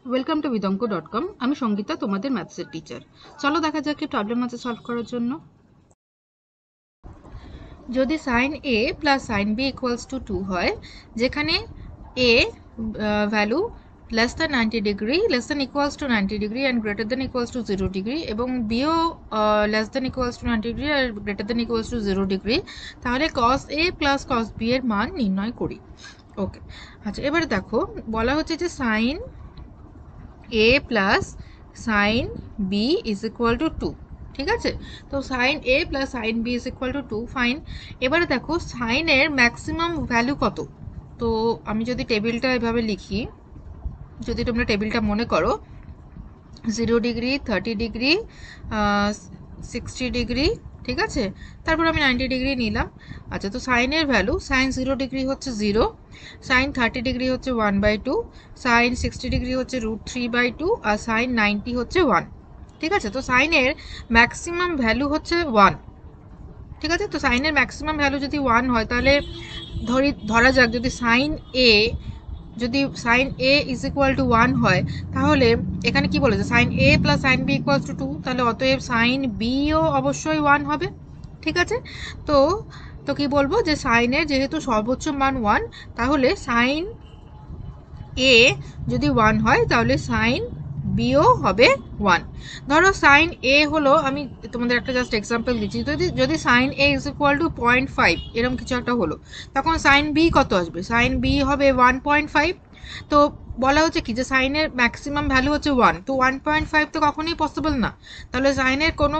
Welcome to vidonko.com। আমি সঙ্গীতা, তোমাদের ম্যাথসের teacher. চলো দেখা যাক কি প্রবলেম আছে সলভ করার জন্য। যদি sine A plus sine B equals to 2 হয়, যেখানে A value less than 90 degree, less than equals to 90 degree and greater than equals to 0 degree, এবং বিও less than equals to 90 degree আর greater than equals to 0 degree, তাহলে cos এ plus cos B এর মান নির্ণয় করি। ওকে, আচ্ছা এবারে দেখো বলা হচ্ছে যে sine a plus sine B is equal to 2। ঠিক আছে, তো sine A plus sine B is equal to 2, fine. এবারে দেখো সাইনের ম্যাক্সিমাম ভ্যালু কত। তো আমি যদি টেবিলটা এভাবে লিখি, যদি তোমরা টেবিলটা মনে করো 0 ডিগ্রি, 30 ডিগ্রি, 60 ডিগ্রি, ঠিক আছে, তারপর আমি 90 ডিগ্রি নিলাম। আচ্ছা, তো সাইনের ভ্যালু সাইন 0 ডিগ্রি হচ্ছে 0, সাইন 30 ডিগ্রি হচ্ছে 1/2, সাইন 60 ডিগ্রি হচ্ছে √3/2 আর সাইন 90 হচ্ছে 1। ঠিক আছে, তো সাইনের ম্যাক্সিমাম ভ্যালু হচ্ছে 1। ঠিক আছে, তো সাইনের ম্যাক্সিমাম ভ্যালু যদি 1 হয়, তাহলে ধরা যাক যদি sine A is equal to 1 হয়, তাহলে এখানে কি বলেছে sine A plus sine B equals to 2, তাহলে অতএব সাইন বিও অবশ্যই 1 হবে। ঠিক আছে, তো তো কি বলবো যে সাইনের যেহেতু সর্বোচ্চ মান 1, তাহলে সাইন এ যদি 1 হয় তাহলে সাইন বিও হবে 1। ধরো সাইন এ হলো, আমি তোমাদের একটা জাস্ট এক্সাম্পল দিচ্ছি, যদি sine A is equal to 0.5 এরকম কিছু একটা হলো, তখন সাইন বি কত আসবে? সাইন বি হবে 1.5। তো বলা হচ্ছে কি যে সাইনের ম্যাক্সিমাম ভ্যালু হচ্ছে 1, তো 1.5 তো কখনোই পসিবল না। তাহলে সাইনের কোনো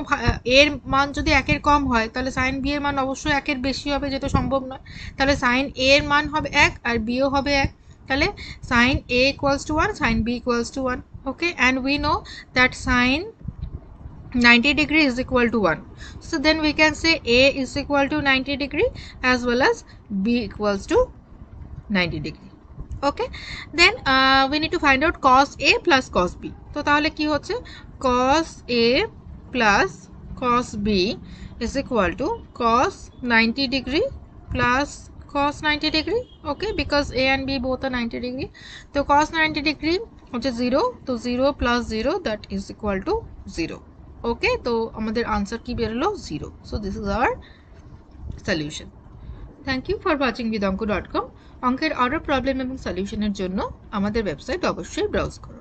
এর মান যদি 1-এর কম হয়, তাহলে সাইন বি এর মান অবশ্যই 1-এর বেশি হবে, যেটা সম্ভব নয়। তাহলে সাইন এ এর মান হবে 1 আর বিও হবে 1। তাহলে sin a equals to 1, sin b equals to 1. Okay, and we know that sin 90 degree is equal to 1. So then we can say a is equal to 90 degree as well as b equals to 90 degree. Okay, then we need to find out cos a plus cos b. তো তাহলে কি হচ্ছে, cos a plus cos b is equal to cos 90 degree plus cos 90 degree. Okay, because a and b both are 90 degree. তো cos 90 degree হচ্ছে 0, তো 0 plus 0 that is equal to 0. Okay, তো আমাদের answer কি বেরোলো? 0. So this is our solution. Thank you for watching vidonko.com। অঙ্কের আরও problem এবং সলিউশনের জন্য আমাদের ওয়েবসাইট অবশ্যই ব্রাউজ করুন।